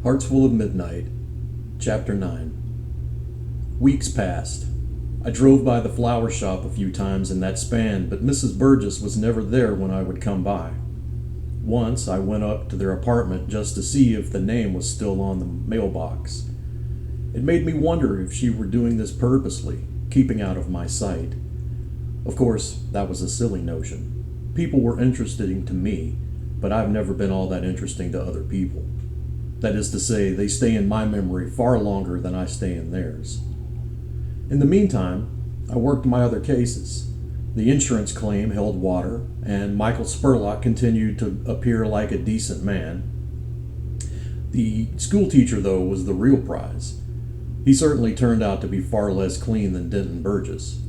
Hearts Full of Midnight, Chapter 9. Weeks passed. I drove by the flower shop a few times in that span, but Mrs. Burgess was never there when I would come by. Once I went up to their apartment just to see if the name was still on the mailbox. It made me wonder if she were doing this purposely, keeping out of my sight. Of course, that was a silly notion. People were interesting to me, but I've never been all that interesting to other people. That is to say, they stay in my memory far longer than I stay in theirs. In the meantime, I worked my other cases. The insurance claim held water, and Michael Spurlock continued to appear like a decent man. The schoolteacher, though, was the real prize. He certainly turned out to be far less clean than Denton Burgess.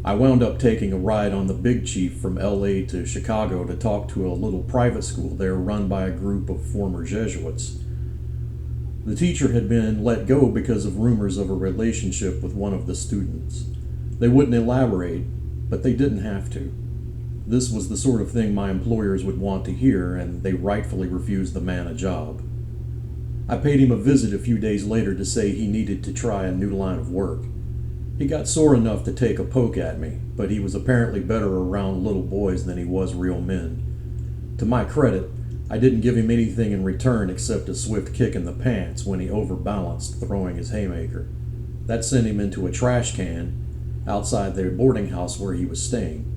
I wound up taking a ride on the Big Chief from L.A. to Chicago to talk to a little private school there run by a group of former Jesuits. The teacher had been let go because of rumors of a relationship with one of the students. They wouldn't elaborate, but they didn't have to. This was the sort of thing my employers would want to hear, and they rightfully refused the man a job. I paid him a visit a few days later to say he needed to try a new line of work. He got sore enough to take a poke at me, but he was apparently better around little boys than he was real men. To my credit, I didn't give him anything in return except a swift kick in the pants when he overbalanced throwing his haymaker. That sent him into a trash can outside the boarding house where he was staying.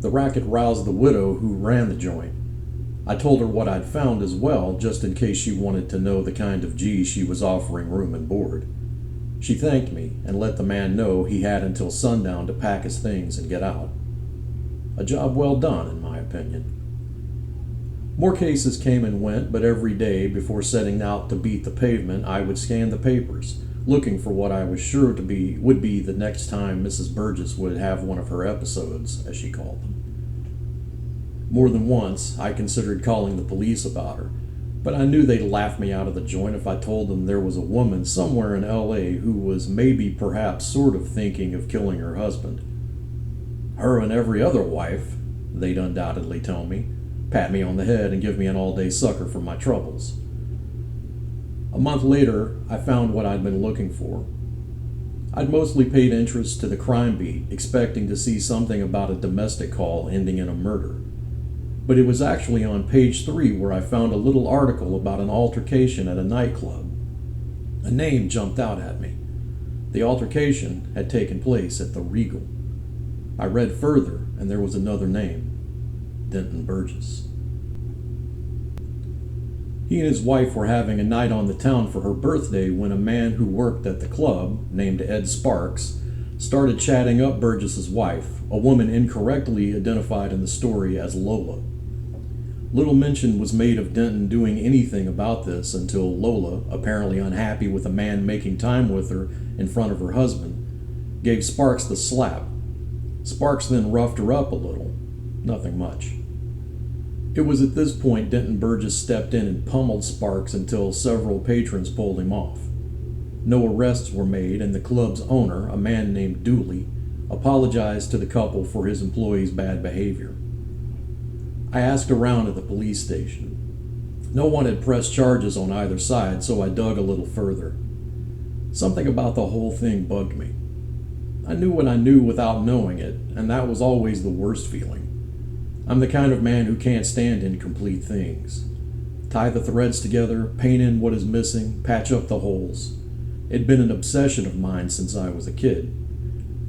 The racket roused the widow who ran the joint. I told her what I'd found as well, just in case she wanted to know the kind of G she was offering room and board. She thanked me and let the man know he had until sundown to pack his things and get out. A job well done, in my opinion. More cases came and went, but every day before setting out to beat the pavement, I would scan the papers, looking for what I was sure would be the next time Mrs. Burgess would have one of her episodes, as she called them. More than once, I considered calling the police about her, but I knew they'd laugh me out of the joint if I told them there was a woman somewhere in L.A. who was maybe perhaps sort of thinking of killing her husband. Her and every other wife, they'd undoubtedly tell me, pat me on the head and give me an all-day sucker for my troubles. A month later, I found what I'd been looking for. I'd mostly paid interest to the crime beat, expecting to see something about a domestic call ending in a murder. But it was actually on page 3 where I found a little article about an altercation at a nightclub. A name jumped out at me. The altercation had taken place at the Regal. I read further, and there was another name. Denton Burgess. He and his wife were having a night on the town for her birthday when a man who worked at the club, named Ed Sparks, started chatting up Burgess's wife, a woman incorrectly identified in the story as Lola. Little mention was made of Denton doing anything about this until Lola, apparently unhappy with a man making time with her in front of her husband, gave Sparks the slap. Sparks then roughed her up a little. Nothing much. It was at this point Denton Burgess stepped in and pummeled Sparks until several patrons pulled him off. No arrests were made, and the club's owner, a man named Dooley, apologized to the couple for his employees' bad behavior. I asked around at the police station. No one had pressed charges on either side, so I dug a little further. Something about the whole thing bugged me. I knew what I knew without knowing it, and that was always the worst feeling. I'm the kind of man who can't stand incomplete things. Tie the threads together, paint in what is missing, patch up the holes. It'd been an obsession of mine since I was a kid.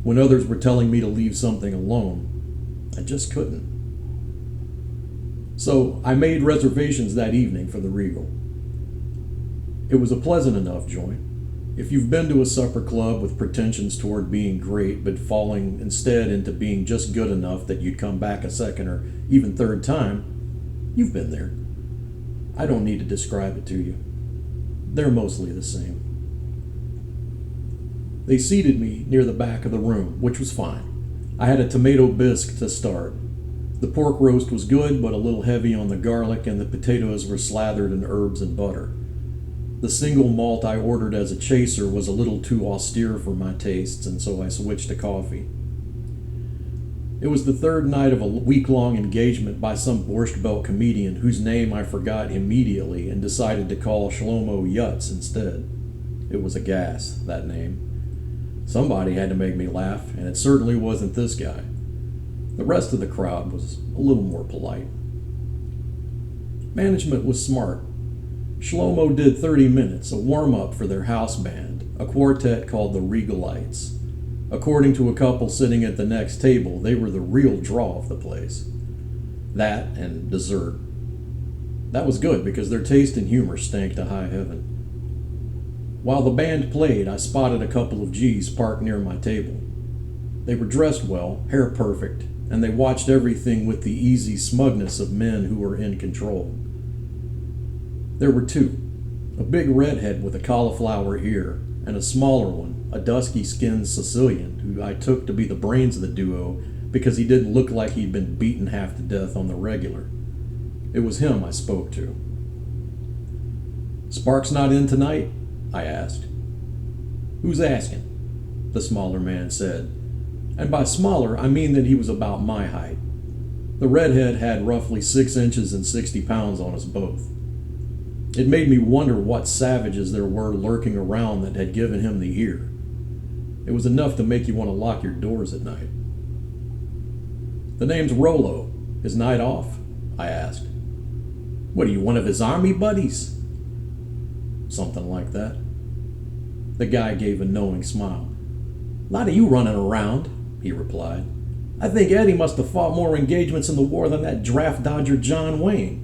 When others were telling me to leave something alone, I just couldn't. So I made reservations that evening for the Regal. It was a pleasant enough joint. If you've been to a supper club with pretensions toward being great, but falling instead into being just good enough that you'd come back a second or even third time, you've been there. I don't need to describe it to you. They're mostly the same. They seated me near the back of the room, which was fine. I had a tomato bisque to start. The pork roast was good, but a little heavy on the garlic, and the potatoes were slathered in herbs and butter. The single malt I ordered as a chaser was a little too austere for my tastes, and so I switched to coffee. It was the third night of a week-long engagement by some Borscht Belt comedian whose name I forgot immediately and decided to call Shlomo Yutz instead. It was a gas, that name. Somebody had to make me laugh, and it certainly wasn't this guy. The rest of the crowd was a little more polite. Management was smart. Shlomo did 30 minutes, a warm-up for their house band, a quartet called the Regalites. According to a couple sitting at the next table, they were the real draw of the place. That and dessert. That was good because their taste and humor stank to high heaven. While the band played, I spotted a couple of G's parked near my table. They were dressed well, hair perfect, and they watched everything with the easy smugness of men who were in control. There were two, a big redhead with a cauliflower ear, and a smaller one, a dusky-skinned Sicilian, who I took to be the brains of the duo because he didn't look like he'd been beaten half to death on the regular. It was him I spoke to. "Sparks not in tonight?" I asked. "Who's asking?" the smaller man said. And by smaller, I mean that he was about my height. The redhead had roughly 6 inches and 60 pounds on us both. It made me wonder what savages there were lurking around that had given him the ear. It was enough to make you want to lock your doors at night. "The name's Rollo. His night off?" I asked. "What are you, one of his army buddies?" "Something like that." The guy gave a knowing smile. "Lot of you running around," he replied. "I think Eddie must have fought more engagements in the war than that draft dodger John Wayne."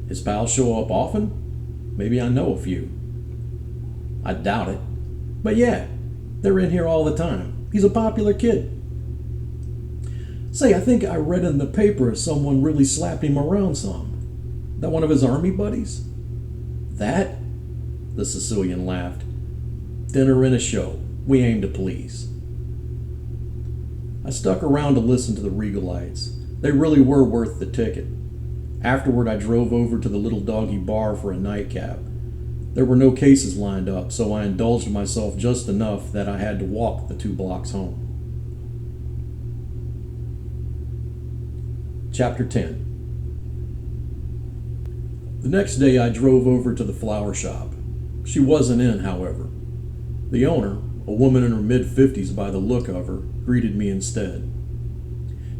"His pals show up often? Maybe I know a few." "I doubt it. But yeah, they're in here all the time. He's a popular kid." "Say, I think I read in the paper someone really slapped him around some. That one of his army buddies?" "That?" The Sicilian laughed. "Dinner and a show. We aim to please." I stuck around to listen to the Regalites. They really were worth the ticket. Afterward, I drove over to the little doggy bar for a nightcap. There were no cases lined up, so I indulged myself just enough that I had to walk the 2 blocks home. Chapter 10. The next day I drove over to the flower shop. She wasn't in, however. The owner, a woman in her mid-50s by the look of her, greeted me instead.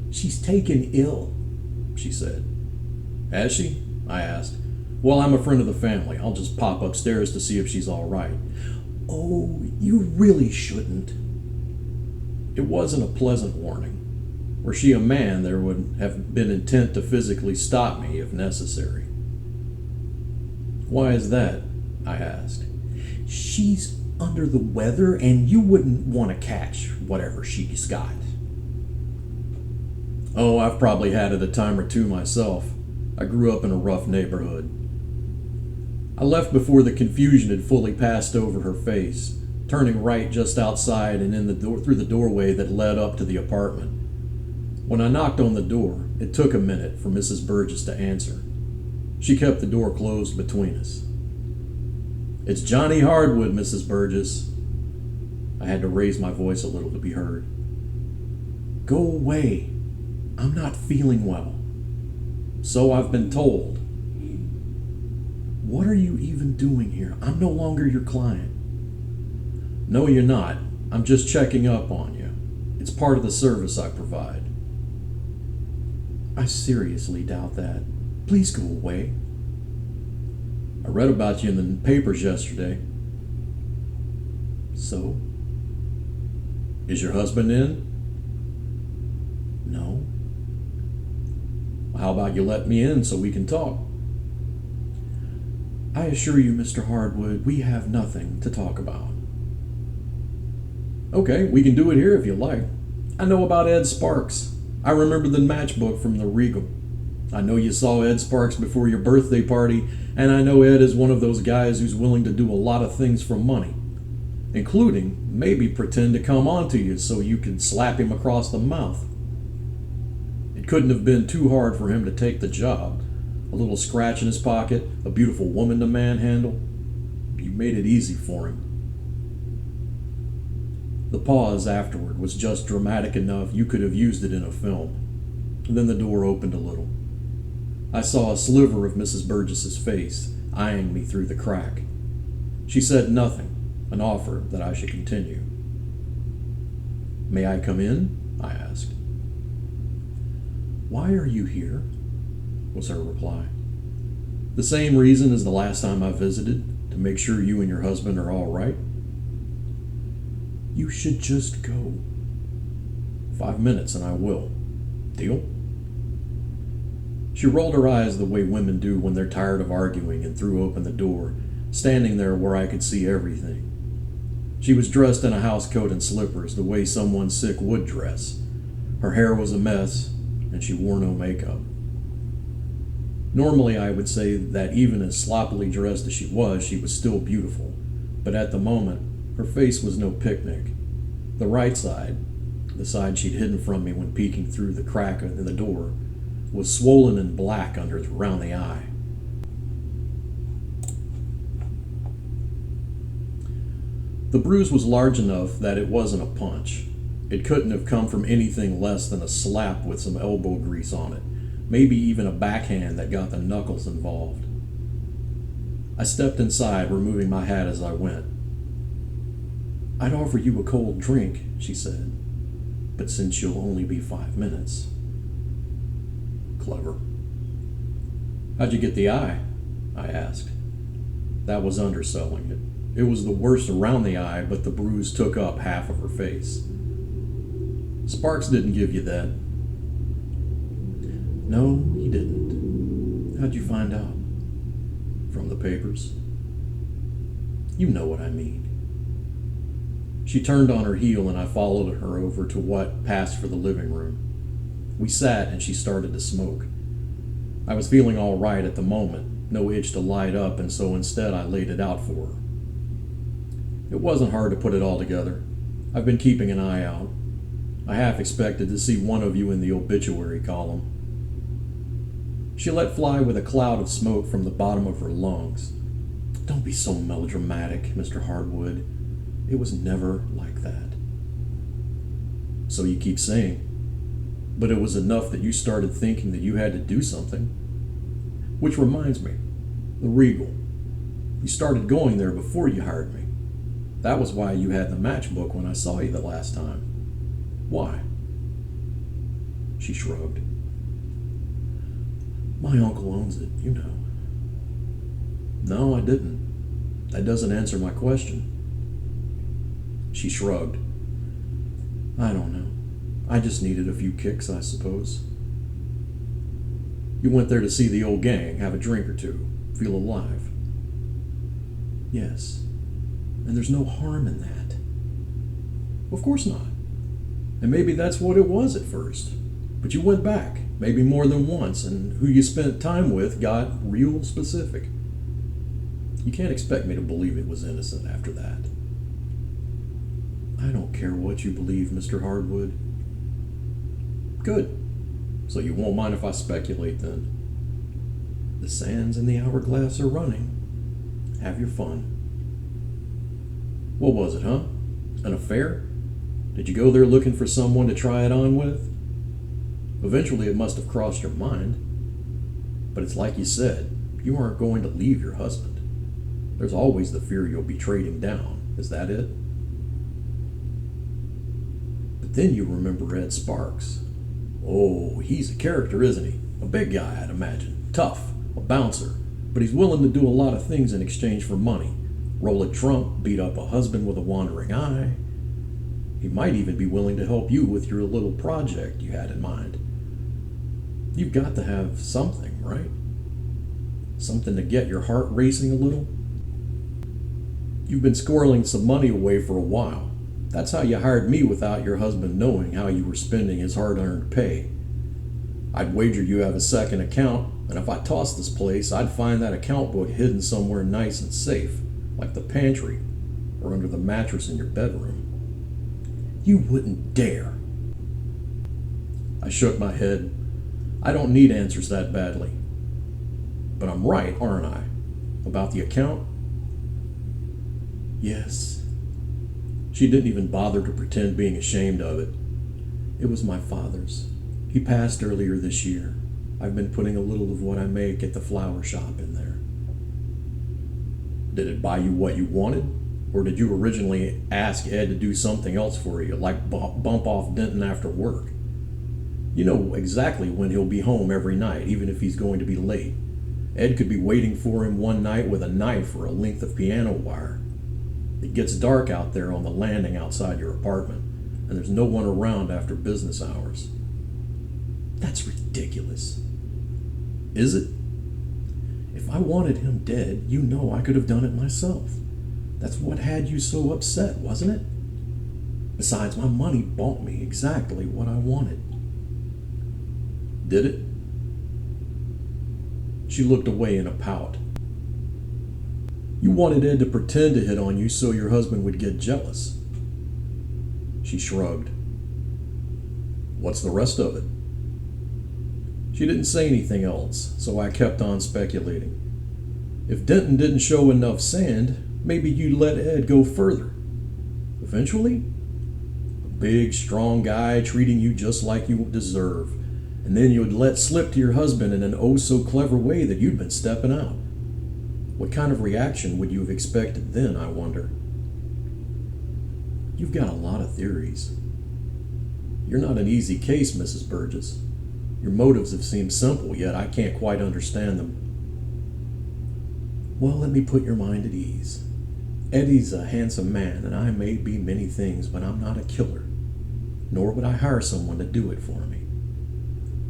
"She's taken ill," she said. "Has she?" I asked. "Well, I'm a friend of the family. I'll just pop upstairs to see if she's all right." "Oh, you really shouldn't." It wasn't a pleasant warning. Were she a man, there would have been intent to physically stop me if necessary. "Why is that?" I asked. "She's under the weather, and you wouldn't want to catch whatever she's got." "Oh, I've probably had it a time or two myself. I grew up in a rough neighborhood." I left before the confusion had fully passed over her face, turning right just outside and through the doorway that led up to the apartment. When I knocked on the door, it took a minute for Mrs. Burgess to answer. She kept the door closed between us. "It's Johnny Hardwood, Mrs. Burgess." I had to raise my voice a little to be heard. "Go away. I'm not feeling well." "So I've been told." "What are you even doing here? I'm no longer your client." "No, you're not. I'm just checking up on you. It's part of the service I provide." "I seriously doubt that. Please go away." "I read about you in the papers yesterday." "So?" "Is your husband in?" "No." "How about you let me in so we can talk?" "I assure you, Mr. Hardwood, we have nothing to talk about." "Okay, we can do it here if you like. I know about Ed Sparks. I remember the matchbook from the Regal. I know you saw Ed Sparks before your birthday party, and I know Ed is one of those guys who's willing to do a lot of things for money, including maybe pretend to come on to you so you can slap him across the mouth. It couldn't have been too hard for him to take the job. A little scratch in his pocket, a beautiful woman to manhandle. You made it easy for him." The pause afterward was just dramatic enough you could have used it in a film. And then the door opened a little. I saw a sliver of Mrs. Burgess's face, eyeing me through the crack. She said nothing, and offered that I should continue. "May I come in?" I asked. "Why are you here?" was her reply. "The same reason as the last time I visited, to make sure you and your husband are all right." "You should just go." "5 minutes and I will. Deal?" She rolled her eyes the way women do when they're tired of arguing and threw open the door, standing there where I could see everything. She was dressed in a housecoat and slippers, the way someone sick would dress. Her hair was a mess, and she wore no makeup. Normally, I would say that even as sloppily dressed as she was still beautiful, but at the moment, her face was no picnic. The right side, the side she'd hidden from me when peeking through the crack in the door, was swollen and black around the eye. The bruise was large enough that it wasn't a punch. It couldn't have come from anything less than a slap with some elbow grease on it, maybe even a backhand that got the knuckles involved. I stepped inside, removing my hat as I went. "I'd offer you a cold drink," she said, "but since you'll only be 5 minutes. Clever. "How'd you get the eye?" I asked. That was underselling it. It was the worst around the eye, but the bruise took up half of her face. "Sparks didn't give you that." "No, he didn't. How'd you find out?" "From the papers." "You know what I mean." She turned on her heel and I followed her over to what passed for the living room. We sat and she started to smoke. I was feeling all right at the moment, no itch to light up, and so instead I laid it out for her. It wasn't hard to put it all together. I've been keeping an eye out. I half expected to see one of you in the obituary column. She let fly with a cloud of smoke from the bottom of her lungs. "Don't be so melodramatic, Mr. Hardwood. It was never like that." "So you keep saying. But it was enough that you started thinking that you had to do something. Which reminds me, the Regal. You started going there before you hired me. That was why you had the matchbook when I saw you the last time. Why?" She shrugged. "My uncle owns it, you know." "No, I didn't. That doesn't answer my question." She shrugged. "I don't know. I just needed a few kicks, I suppose." "You went there to see the old gang, have a drink or two, feel alive." "Yes. And there's no harm in that." "Of course not. And maybe that's what it was at first. But you went back, maybe more than once, and who you spent time with got real specific. You can't expect me to believe it was innocent after that." "I don't care what you believe, Mr. Hardwood." "Good. So you won't mind if I speculate then?" "The sands in the hourglass are running. Have your fun." "What was it, huh? An affair? Did you go there looking for someone to try it on with? Eventually it must have crossed your mind. But it's like you said, you aren't going to leave your husband. There's always the fear you'll be trading down. Is that it?" "But then you remember Ed Sparks. Oh, he's a character, isn't he? A big guy, I'd imagine. Tough, a bouncer. But he's willing to do a lot of things in exchange for money. Roll a trump, beat up a husband with a wandering eye. He might even be willing to help you with your little project you had in mind. You've got to have something, right? Something to get your heart racing a little. You've been squirreling some money away for a while. That's how you hired me without your husband knowing how you were spending his hard-earned pay. I'd wager you have a second account, and if I tossed this place, I'd find that account book hidden somewhere nice and safe, like the pantry or under the mattress in your bedroom." "You wouldn't dare." I shook my head. I don't need answers that badly. But I'm right, aren't I? About the account? "Yes." She didn't even bother to pretend being ashamed of it. It was my father's. He passed earlier this year. I've been putting a little of what I make at the flower shop in there. Did it buy you what you wanted? Or did you originally ask Ed to do something else for you, like bump off Denton after work? You know exactly when he'll be home every night, even if he's going to be late. Ed could be waiting for him one night with a knife or a length of piano wire. It gets dark out there on the landing outside your apartment, and there's no one around after business hours. That's ridiculous. Is it? If I wanted him dead, you know I could have done it myself. That's what had you so upset, wasn't it? Besides, my money bought me exactly what I wanted. Did it? She looked away in a pout. You wanted Ed to pretend to hit on you so your husband would get jealous. She shrugged. What's the rest of it? She didn't say anything else, so I kept on speculating. If Denton didn't show enough sand, maybe you'd let Ed go further. Eventually, a big, strong guy treating you just like you deserve, and then you'd let slip to your husband in an oh-so-clever way that you'd been stepping out. What kind of reaction would you have expected then, I wonder? You've got a lot of theories. You're not an easy case, Mrs. Burgess. Your motives have seemed simple, yet I can't quite understand them. Well, let me put your mind at ease. Eddie's a handsome man, and I may be many things, but I'm not a killer. Nor would I hire someone to do it for me.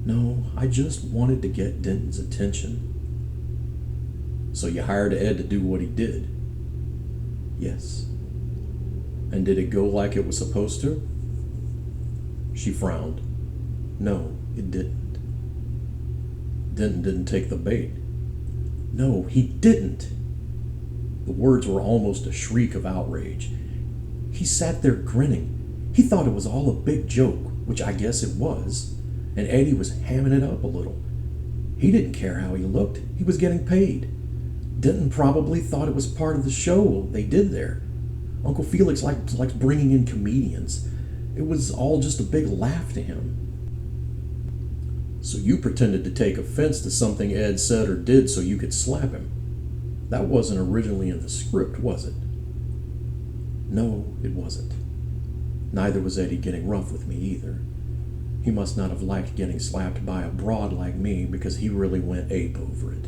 No, I just wanted to get Denton's attention. So you hired Ed to do what he did? Yes. And did it go like it was supposed to? She frowned. No, it didn't. Denton didn't take the bait. No, he didn't. The words were almost a shriek of outrage. He sat there grinning. He thought it was all a big joke, which I guess it was, and Eddie was hamming it up a little. He didn't care how he looked. He was getting paid. Denton probably thought it was part of the show they did there. Uncle Felix likes bringing in comedians. It was all just a big laugh to him. So you pretended to take offense to something Ed said or did so you could slap him. That wasn't originally in the script, was it? No, it wasn't. Neither was Eddie getting rough with me either. He must not have liked getting slapped by a broad like me because he really went ape over it.